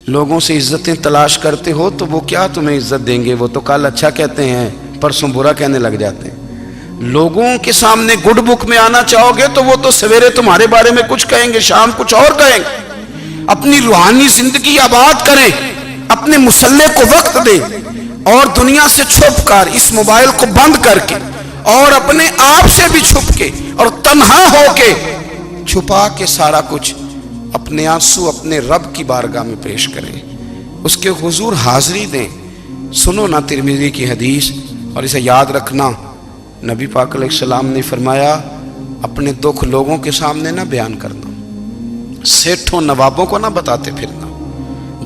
لوگوں سے عزتیں تلاش کرتے ہو تو وہ کیا تمہیں عزت دیں گے؟ وہ تو کل اچھا کہتے ہیں، پرسوں برا کہنے لگ جاتے ہیں۔ لوگوں کے سامنے گڈ بک میں آنا چاہو گے تو وہ تو سویرے تمہارے بارے میں کچھ کہیں گے، شام کچھ اور کہیں گے۔ اپنی روحانی زندگی آباد کریں، اپنے مسلح کو وقت دیں، اور دنیا سے چھپ کر اس موبائل کو بند کر کے اور اپنے آپ سے بھی چھپ کے اور تنہا ہو کے چھپا کے سارا کچھ اپنے آنسو اپنے رب کی بارگاہ میں پیش کریں، اس کے حضور حاضری دیں۔ سنو نا ترمذی کی حدیث، اور اسے یاد رکھنا، نبی پاک علیہ السلام نے فرمایا اپنے دکھ لوگوں کے سامنے نہ بیان کرنا، سیٹھوں نوابوں کو نہ بتاتے پھرنا،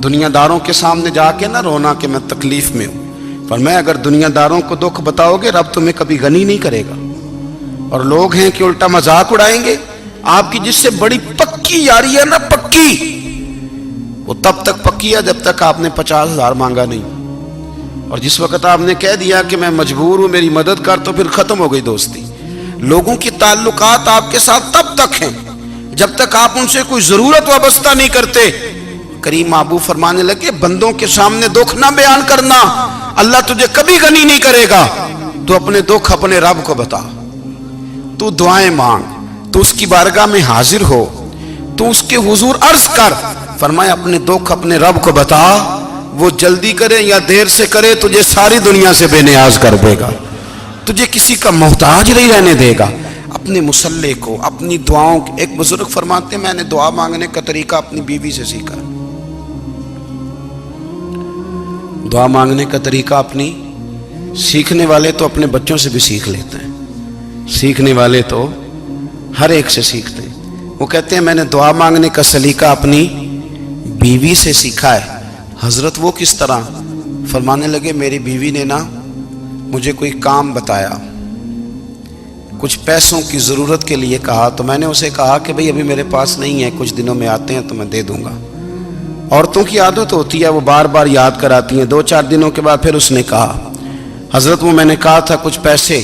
دنیا داروں کے سامنے جا کے نہ رونا کہ میں تکلیف میں ہوں۔ فرمایا اگر دنیا داروں کو دکھ بتاؤ گے رب تمہیں کبھی غنی نہیں کرے گا۔ اور لوگ ہیں کہ الٹا مذاق اڑائیں گے آپ کی، جس سے بڑی پکی یاری ہے نا، پکی، وہ تب تک پکی ہے جب تک آپ نے 50,000 مانگا نہیں، اور جس وقت آپ نے کہہ دیا کہ میں مجبور ہوں میری مدد کر، تو پھر ختم ہو گئی دوستی۔ لوگوں کی تعلقات آپ کے ساتھ تب تک ہیں جب تک آپ ان سے کوئی ضرورت وابستہ نہیں کرتے۔ کریم محبوب فرمانے لگے بندوں کے سامنے دکھ نہ بیان کرنا، اللہ تجھے کبھی غنی نہیں کرے گا۔ تو اپنے دکھ اپنے رب کو بتا، تو دعائیں مانگ، تو اس کی بارگاہ میں حاضر ہو، تو اس کے حضور عرض کر۔ فرمایا اپنے دکھ اپنے رب کو بتا، وہ جلدی کرے یا دیر سے کرے تجھے ساری دنیا سے بے نیاز کر دے گا، تجھے کسی کا محتاج نہیں رہنے دے گا۔ اپنے مسلح کو، اپنی دعاؤں، ایک بزرگ فرماتے ہیں میں نے دعا مانگنے کا طریقہ اپنی بیوی سے سیکھا، دعا مانگنے کا طریقہ اپنی، سیکھنے والے تو اپنے بچوں سے بھی سیکھ لیتے ہیں، سیکھنے والے تو ہر ایک سے سیکھتے ہیں۔ وہ کہتے ہیں میں نے دعا مانگنے کا سلیقہ اپنی بیوی سے سیکھا ہے۔ حضرت وہ کس طرح؟ فرمانے لگے میری بیوی نے نا مجھے کوئی کام بتایا، کچھ پیسوں کی ضرورت کے لیے کہا، تو میں نے اسے کہا کہ بھئی ابھی میرے پاس نہیں ہے، کچھ دنوں میں آتے ہیں تو میں دے دوں گا۔ عورتوں کی عادت ہوتی ہے وہ بار بار یاد کراتی ہیں، 2-4 دنوں کے بعد پھر اس نے کہا حضرت وہ میں نے کہا تھا کچھ پیسے،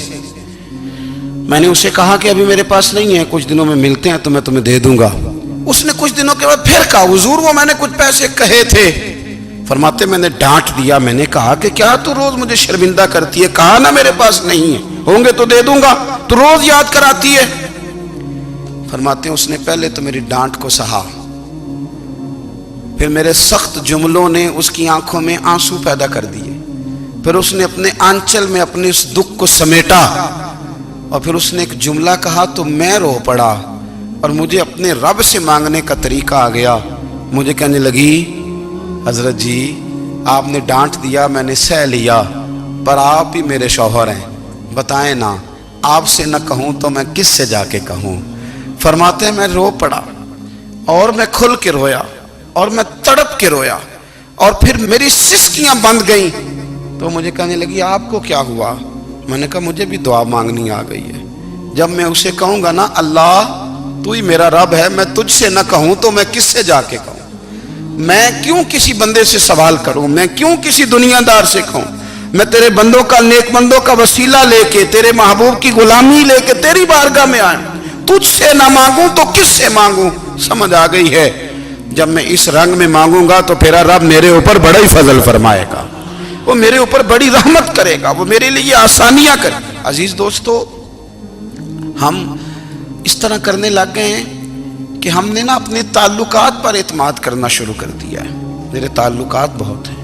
میں نے اسے کہا کہ ابھی میرے پاس نہیں ہے، کچھ دنوں میں ملتے ہیں تو میں تمہیں دے دوں گا۔ اس نے کچھ دنوں کے بعد پھر کہا حضور وہ میں نے کچھ پیسے کہے تھے۔ فرماتے میں نے ڈانٹ دیا، میں نے کہا کہ کیا تو روز مجھے شرمندہ کرتی ہے، کہا نا میرے پاس نہیں ہے، ہوں گے تو دے دوں گا، تو روز یاد کراتی ہے۔ فرماتے ہیں اس نے پہلے تو میری ڈانٹ کو سہا، پھر میرے سخت جملوں نے اس کی آنکھوں میں آنسو پیدا کر دیے، پھر اس نے اپنے آنچل میں اپنے اس دکھ کو سمیٹا، اور پھر اس نے ایک جملہ کہا تو میں رو پڑا، اور مجھے اپنے رب سے مانگنے کا طریقہ آ گیا۔ مجھے کہنے لگی حضرت جی آپ نے ڈانٹ دیا میں نے سہ لیا، پر آپ ہی میرے شوہر ہیں، بتائیں نا آپ سے نہ کہوں تو میں کس سے جا کے کہوں۔ فرماتے ہیں میں رو پڑا، اور میں کھل کے رویا، اور میں تڑپ کے رویا، اور پھر میری سسکیاں بند گئیں۔ تو مجھے کہنے لگی آپ کو کیا ہوا؟ میں نے کہا مجھے بھی دعا مانگنی آ گئی ہے، جب میں اسے کہوں گا نا اللہ تو ہی میرا رب ہے، میں تجھ سے نہ کہوں تو میں کس سے جا کے کہوں؟ میں کیوں کسی بندے سے سوال کروں؟ میں کیوں کسی دنیا دار سے کہوں؟ میں تیرے بندوں کا، نیک بندوں کا وسیلہ لے کے، تیرے محبوب کی غلامی لے کے تیری بارگاہ میں آئیں، تجھ سے نہ مانگوں تو کس سے مانگوں؟ سمجھ آ گئی ہے؟ جب میں اس رنگ میں مانگوں گا تو پھر رب میرے اوپر بڑا ہی فضل فرمائے گا، وہ میرے اوپر بڑی رحمت کرے گا، وہ میرے لیے آسانیاں کرے گا۔ عزیز دوستو ہم اس طرح کرنے لگ گئے ہیں کہ ہم نے نا اپنے تعلقات پر اعتماد کرنا شروع کر دیا ہے۔ میرے تعلقات بہت ہیں،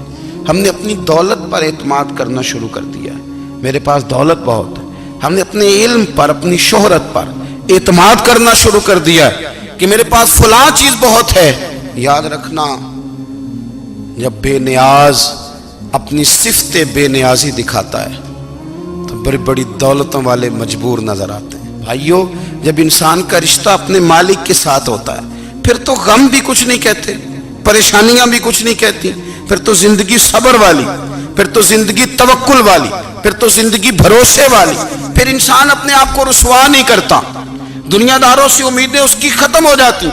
ہم نے اپنی دولت پر اعتماد کرنا شروع کر دیا ہے، میرے پاس دولت بہت ہے۔ ہم نے اپنے علم پر، اپنی شہرت پر اعتماد کرنا شروع کر دیا ہے کہ میرے پاس فلاں چیز بہت ہے۔ یاد رکھنا جب بے نیاز اپنی صفت بے نیازی دکھاتا ہے تو بڑی بڑی دولتوں والے مجبور نظر آتے ہیں۔ بھائیو جب انسان کا رشتہ اپنے مالک کے ساتھ ہوتا ہے پھر تو غم بھی کچھ نہیں کہتے، پریشانیاں بھی کچھ نہیں کہتی، پھر تو زندگی صبر والی، پھر تو زندگی توکل والی، پھر تو زندگی بھروسے والی، پھر انسان اپنے آپ کو رسوا نہیں کرتا۔ دنیا داروں سے امیدیں اس کی ختم ہو جاتی،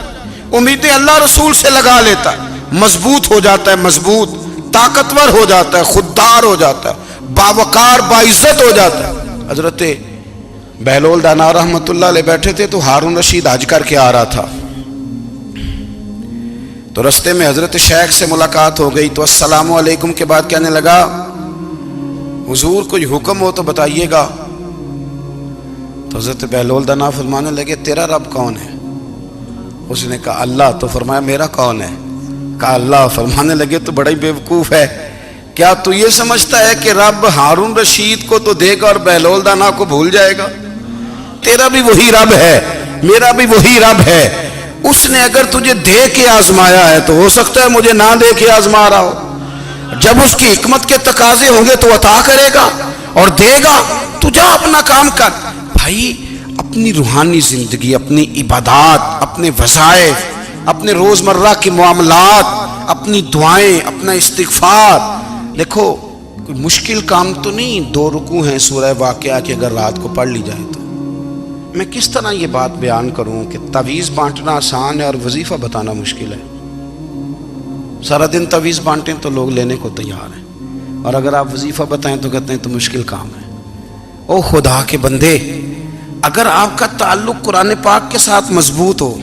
امیدیں اللہ رسول سے لگا لیتا ہے، مضبوط ہو جاتا ہے، مضبوط، طاقتور ہو جاتا ہے، خوددار ہو جاتا ہے، باوقار باعزت ہو جاتا ہے۔ حضرت بہلول دانا رحمت اللہ علیہ بیٹھے تھے تو ہارون رشید حج کر کے آ رہا تھا، تو رستے میں حضرت شیخ سے ملاقات ہو گئی تو السلام علیکم کے بعد کہنے لگا حضور کوئی حکم ہو تو بتائیے گا. تو حضرت بہلول دانا فرمانے لگے تیرا رب کون ہے؟ اس نے کہا اللہ. تو فرمایا میرا کون ہے؟ کہا اللہ. فرمانے لگے تو بڑا ہی بیوقوف ہے، کیا تو یہ سمجھتا ہے کہ رب ہارون رشید کو تو دے گا اور بہلول دانا کو بھول جائے گا؟ تیرا بھی وہی رب ہے، میرا بھی وہی رب ہے. اس نے اگر تجھے دے کے آزمایا ہے تو ہو سکتا ہے مجھے نہ دے کے آزما رہا ہو. جب اس کی حکمت کے تقاضے ہوں گے تو عطا کرے گا اور دے گا. تو جا اپنا کام کر. بھائی اپنی روحانی زندگی، اپنی عبادات، اپنے وظائف، اپنے روزمرہ کے معاملات، اپنی دعائیں، اپنا استغفار. دیکھو کوئی مشکل کام تو نہیں 2 رکوع ہیں سورہ واقعہ کہ اگر رات کو پڑھ لی جائے تو. میں کس طرح یہ بات بیان کروں کہ تعویذ بانٹنا آسان ہے اور وظیفہ بتانا مشکل ہے. سارا دن تعویذ بانٹیں تو لوگ لینے کو تیار ہیں، اور اگر آپ وظیفہ بتائیں تو کہتے ہیں تو مشکل کام ہے. او خدا کے بندے، اگر آپ کا تعلق قرآن پاک کے ساتھ مضبوط ہو،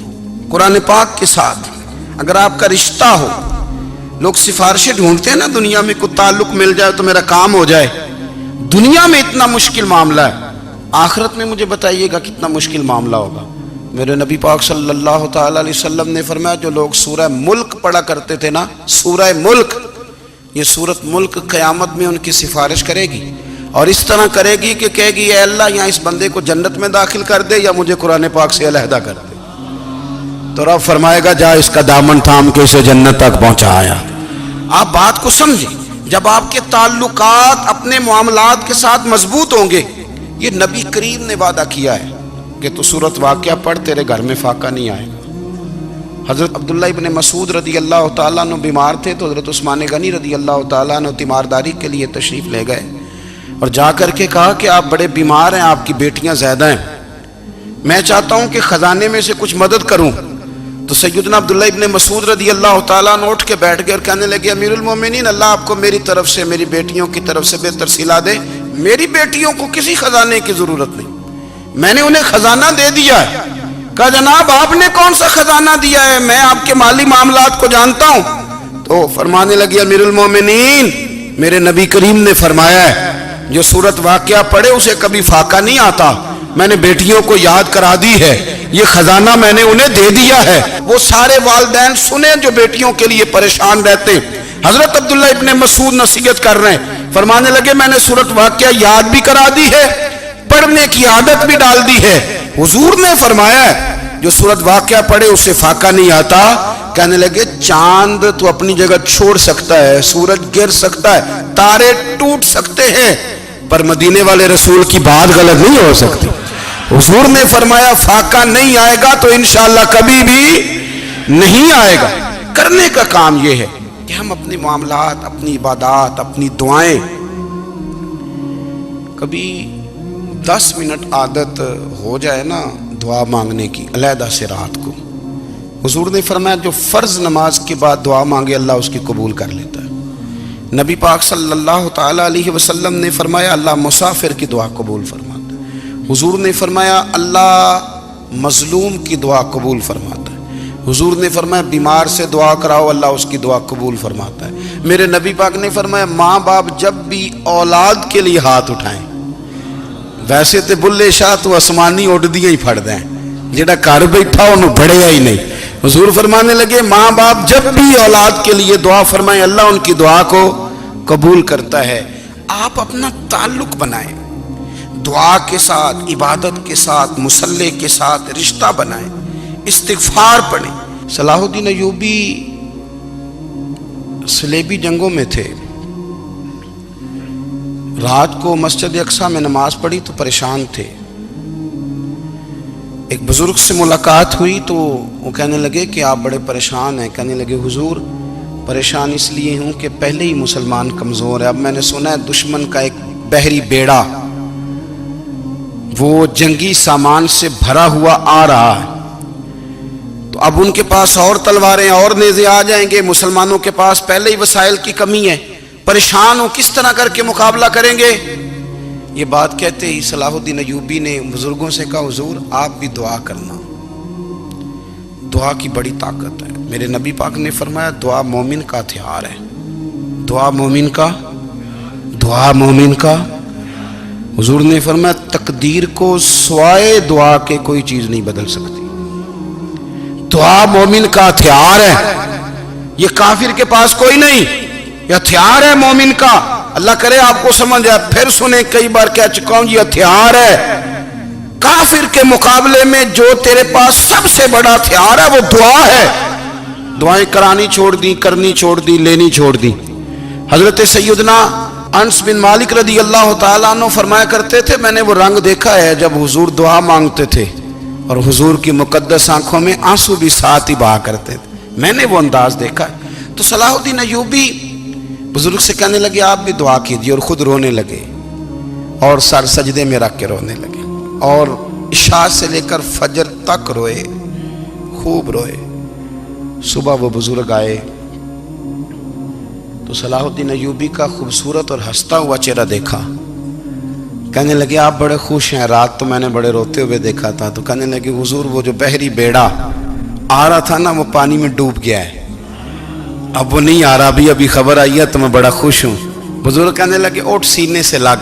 قرآن پاک کے ساتھ اگر آپ کا رشتہ ہو، لوگ سفارشیں ڈھونڈتے ہیں نا دنیا میں، کوئی تعلق مل جائے تو میرا کام ہو جائے. دنیا میں اتنا مشکل معاملہ ہے، آخرت میں مجھے بتائیے گا کتنا مشکل معاملہ ہوگا. میرے نبی پاک صلی اللہ تعالی علیہ وسلم نے فرمایا جو لوگ سورہ ملک پڑھا کرتے تھے نا، سورہ ملک، یہ سورت ملک قیامت میں ان کی سفارش کرے گی، اور اس طرح کرے گی کہ کہے گی اے اللہ یہاں اس بندے کو جنت میں داخل کر دے یا مجھے قرآن پاک سے علیحدہ کر دے. تو رب فرمائے گا جا اس کا دامن تھام کے اسے جنت تک پہنچایا. آپ بات کو سمجھیں، جب آپ کے تعلقات اپنے معاملات کے ساتھ مضبوط ہوں گے. یہ نبی کریم نے وعدہ کیا ہے کہ تو سورت واقعہ پڑھ تیرے گھر میں فاقہ نہیں آئے گا. حضرت عبداللہ ابن مسعود رضی اللہ تعالیٰ عنہ بیمار تھے تو حضرت عثمان غنی رضی اللہ تعالیٰ عنہ تیمارداری کے لیے تشریف لے گئے اور جا کر کے کہا کہ آپ بڑے بیمار ہیں، آپ کی بیٹیاں زیادہ ہیں، میں چاہتا ہوں کہ خزانے میں سے کچھ مدد کروں. تو سیدنا عبداللہ ابن مسعود رضی اللہ تعالیٰ عنہ اٹھ کے بیٹھ گئے اور کہنے لگے امیر المومنین، اللہ آپ کو میری طرف سے، میری بیٹیوں کی طرف سے بہتر صلہ دے. میری بیٹیوں کو کسی خزانے کی ضرورت نہیں، میں نے انہیں خزانہ دے دیا ہے. کہا جناب آپ نے کون سا خزانہ دیا ہے، میں آپ کے مالی معاملات کو جانتا ہوں. تو فرمانے لگے امیر المومنین، میرے نبی کریم نے فرمایا ہے جو سورت واقعہ پڑھے اسے کبھی فاقہ نہیں آتا. میں نے بیٹیوں کو یاد کرا دی ہے، یہ خزانہ میں نے انہیں دے دیا ہے. وہ سارے والدین سنیں جو بیٹیوں کے لیے پریشان رہتے. حضرت عبداللہ ابن مسعود نصیحت کر رہے ہیں، فرمانے لگے میں نے سورت واقعہ یاد بھی کرا دی ہے، پڑھنے کی عادت بھی ڈال دی ہے. حضور نے فرمایا ہے جو سورت واقعہ پڑھے اسے فاقہ نہیں آتا. کہنے لگے چاند تو اپنی جگہ چھوڑ سکتا ہے، سورج گر سکتا ہے، تارے ٹوٹ سکتے ہیں، پر مدینے والے رسول کی بات غلط نہیں ہو سکتی. حضور نے فرمایا فاقہ نہیں آئے گا تو انشاءاللہ کبھی بھی نہیں آئے گا. کرنے کا کام یہ ہے کہ ہم اپنے معاملات، اپنی عبادات، اپنی دعائیں، کبھی 10 منٹ عادت ہو جائے نا دعا مانگنے کی علیحدہ سے رات کو. حضور نے فرمایا جو فرض نماز کے بعد دعا مانگے اللہ اس کی قبول کر لیتا ہے. نبی پاک صلی اللہ تعالی علیہ وسلم نے فرمایا اللہ مسافر کی دعا قبول فرماتا ہے. حضور نے فرمایا اللہ مظلوم کی دعا قبول فرماتا ہے. حضور نے فرمایا بیمار سے دعا کراؤ اللہ اس کی دعا قبول فرماتا ہے. میرے نبی پاک نے فرمایا ماں باپ جب بھی اولاد کے لیے ہاتھ اٹھائیں، ویسے تے بلے شاہ تو آسمانی اڈ دیا ہی پھڑ دیں، جڑا گھر بیٹھا انہوں بڑھیا ہی نہیں. حضور فرمانے لگے ماں باپ جب بھی اولاد کے لیے دعا فرمائیں اللہ ان کی دعا کو قبول کرتا ہے. آپ اپنا تعلق بنائیں دعا کے ساتھ، عبادت کے ساتھ، مصلی کے ساتھ رشتہ بنائیں، استغفار پڑھیں. صلاح الدین ایوبی صلیبی جنگوں میں تھے، رات کو مسجد اقصیٰ میں نماز پڑھی تو پریشان تھے. ایک بزرگ سے ملاقات ہوئی تو وہ کہنے لگے کہ آپ بڑے پریشان ہیں. کہنے لگے حضور پریشان اس لیے ہوں کہ پہلے ہی مسلمان کمزور ہے، اب میں نے سنا ہے دشمن کا ایک بحری بیڑا وہ جنگی سامان سے بھرا ہوا آ رہا ہے، تو اب ان کے پاس اور تلواریں اور نیزے آ جائیں گے، مسلمانوں کے پاس پہلے ہی وسائل کی کمی ہے، پریشان ہو کس طرح کر کے مقابلہ کریں گے. یہ بات کہتے ہی صلاح الدین ایوبی نے بزرگوں سے کہا حضور آپ بھی دعا کرنا، دعا کی بڑی طاقت ہے. میرے نبی پاک نے فرمایا دعا مومن کا ہتھیار ہے، دعا مومن کا، دعا مومن کا۔ حضور نے فرمایا تقدیر کو سوائے دعا کے کوئی چیز نہیں بدل سکتی، دعا مومن کا ہتھیار ہے، یہ کافر کے پاس کوئی نہیں، یہ ہتھیار ہے مومن کا۔ اللہ کرے آپ کو سمجھ آئے، پھر سنیں، کئی بار کہہ چکا ہوں یہ ہتھیار ہے۔ کافر کے مقابلے میں جو تیرے پاس سب سے بڑا ہتھیار ہے وہ دعا ہے۔ دعائیں کرانی چھوڑ دی، کرنی چھوڑ دی، لینی چھوڑ دی۔ حضرت سیدنا انس بن مالک رضی اللہ تعالیٰ عنہ فرمایا کرتے تھے، میں نے وہ رنگ دیکھا ہے جب حضور دعا مانگتے تھے اور حضور کی مقدس آنکھوں میں آنسو بھی ساتھ ہی بہا کرتے تھے، میں نے وہ انداز دیکھا ہے۔ تو صلاح الدین ایوبی بزرگ سے کہنے لگے آپ بھی دعا کیجیے، اور خود رونے لگے اور سر سجدے میں رکھ کے رونے لگے، اور عشاء سے لے کر فجر تک روئے، خوب روئے۔ صبح وہ بزرگ آئے تو صلاح الدین ایوبی کا خوبصورت اور ہنستا ہوا چہرہ دیکھا، کہنے لگے آپ بڑے خوش ہیں، رات تو میں نے بڑے روتے ہوئے دیکھا تھا۔ تو کہنے لگے حضور وہ جو بحری بیڑا آ رہا تھا نا وہ پانی میں ڈوب گیا ہے، اب وہ نہیں آ رہا، ابھی خبر آئی ہے تو میں بڑا خوش ہوں۔ بزرگ کہنے لگے اٹھ سینے سے لگ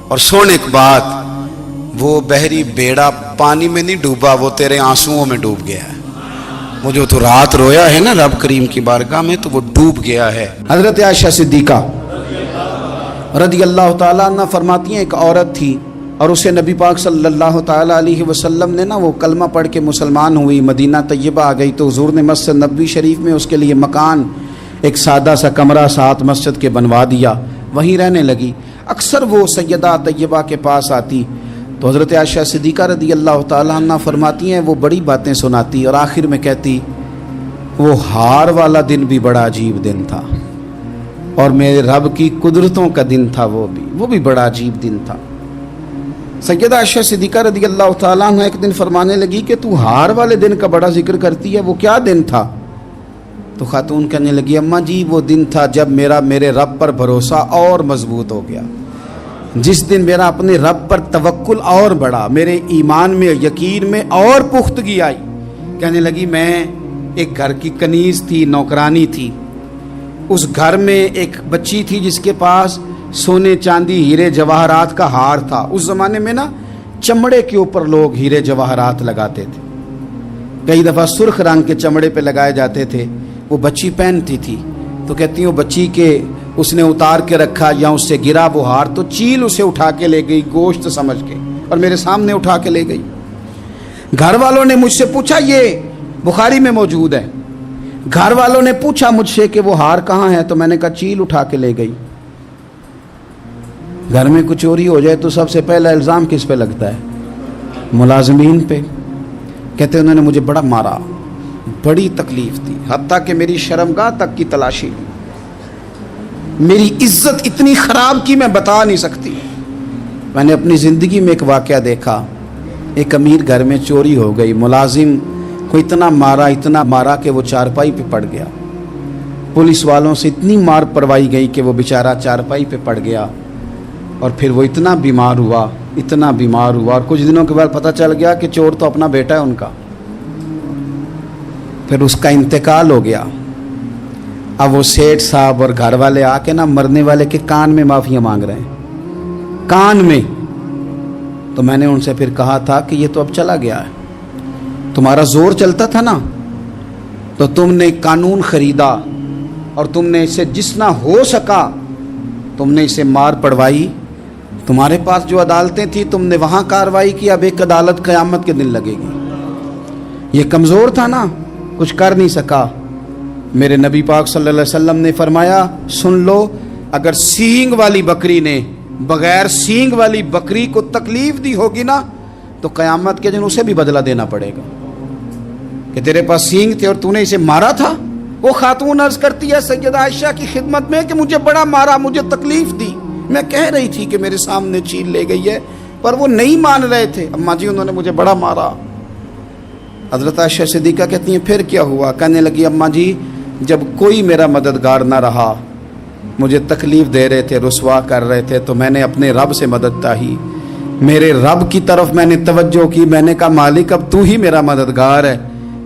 اور سن ایک بات، وہ بحری بیڑا پانی میں نہیں ڈوبا، وہ تیرے آنسوؤں میں ڈوب گیا ہے۔ وہ جو تو رات رویا ہے نا رب کریم کی بارگاہ میں تو وہ ڈوب گیا ہے۔ حضرت عائشہ صدیقہ رضی اللہ تعالیٰ عنہ فرماتی ہیں ایک عورت تھی اور اسے نبی پاک صلی اللہ تعالیٰ علیہ وسلم نے نا وہ کلمہ پڑھ کے مسلمان ہوئی، مدینہ طیبہ آ گئی تو حضور نے مسجد نبوی شریف میں اس کے لیے مکان، ایک سادہ سا کمرہ ساتھ مسجد کے بنوا دیا، وہیں رہنے لگی۔ اکثر وہ سیدہ طیبہ کے پاس آتی تو حضرت عائشہ صدیقہ رضی اللہ تعالیٰ عنہ فرماتی ہیں وہ بڑی باتیں سناتی اور آخر میں کہتی وہ ہار والا دن بھی بڑا عجیب دن تھا اور میرے رب کی قدرتوں کا دن تھا، وہ بھی بڑا عجیب دن تھا۔ سیدہ عائشہ صدیقہ رضی اللہ تعالیٰ عنہ ایک دن فرمانے لگی کہ تو ہار والے دن کا بڑا ذکر کرتی ہے، وہ کیا دن تھا؟ تو خاتون کہنے لگی اماں جی وہ دن تھا جب میرے رب پر بھروسہ اور مضبوط ہو گیا، جس دن میرا اپنے رب پر توکل اور بڑھا، میرے ایمان میں یقین میں اور پختگی آئی۔ کہنے لگی میں ایک گھر کی کنیز تھی، نوکرانی تھی، اس گھر میں ایک بچی تھی جس کے پاس سونے چاندی ہیرے جواہرات کا ہار تھا۔ اس زمانے میں نا چمڑے کے اوپر لوگ ہیرے جواہرات لگاتے تھے، کئی دفعہ سرخ رنگ کے چمڑے پہ لگائے جاتے تھے، وہ بچی پہنتی تھی۔ تو کہتی ہیں وہ بچی کے اس نے اتار کے رکھا یا اس سے گرا وہ ہار تو چیل اسے اٹھا کے لے گئی گوشت سمجھ کے اور میرے سامنے اٹھا کے لے گئی۔ گھر والوں نے مجھ سے پوچھا، یہ بخاری میں موجود ہے، گھر والوں نے پوچھا مجھ سے کہ وہ ہار کہاں ہے تو میں نے کہا چیل اٹھا کے لے گئی۔ گھر میں کچھ چوری ہو جائے تو سب سے پہلا الزام کس پہ لگتا ہے؟ ملازمین پہ۔ کہتے انہوں نے مجھے بڑا مارا، بڑی تکلیف تھی، حتیٰ کہ میری شرمگاہ تک کی تلاشی، میری عزت اتنی خراب کی میں بتا نہیں سکتی۔ میں نے اپنی زندگی میں ایک واقعہ دیکھا، ایک امیر گھر میں چوری ہو گئی، ملازم کو اتنا مارا کہ وہ چارپائی پہ پڑ گیا، پولیس والوں سے اتنی مار پڑوائی گئی کہ وہ بیچارہ چارپائی پہ پڑ گیا، اور پھر وہ اتنا بیمار ہوا اور کچھ دنوں کے بعد پتہ چل گیا کہ چور تو اپنا بیٹا ہے ان کا، پھر اس کا انتقال ہو گیا۔ اب وہ سیٹھ صاحب اور گھر والے آ کے نا مرنے والے کے کان میں معافیاں مانگ رہے ہیں، کان میں۔ تو میں نے ان سے پھر کہا تھا کہ یہ تو اب چلا گیا ہے، تمہارا زور چلتا تھا نا تو تم نے قانون خریدا اور تم نے اسے جتنا ہو سکا تم نے اسے مار پڑوائی، تمہارے پاس جو عدالتیں تھیں تم نے وہاں کارروائی کی، اب ایک عدالت قیامت کے دن لگے گی۔ یہ کمزور تھا نا، کچھ کر نہیں سکا۔ میرے نبی پاک صلی اللہ علیہ وسلم نے فرمایا سن لو، اگر سینگ والی بکری نے بغیر سینگ والی بکری کو تکلیف دی ہوگی نا تو قیامت کے دن اسے بھی بدلہ دینا پڑے گا کہ تیرے پاس سینگ تھے اور تو نے اسے مارا تھا۔ وہ خاتون عرض کرتی ہے سیدہ عائشہ کی خدمت میں کہ مجھے بڑا مارا، مجھے تکلیف دی، میں کہہ رہی تھی کہ میرے سامنے چیل لے گئی ہے پر وہ نہیں مان رہے تھے، اماں جی انہوں نے مجھے بڑا مارا۔ حضرت عائشہ صدیقہ کہتی ہیں پھر کیا ہوا؟ کہنے لگی اماں جی جب کوئی میرا مددگار نہ رہا، مجھے تکلیف دے رہے تھے، رسوا کر رہے تھے، تو میں نے اپنے رب سے مدد چاہی، میرے رب کی طرف میں نے توجہ کی، میں نے کہا مالک اب تو ہی میرا مددگار ہے،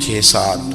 6-7,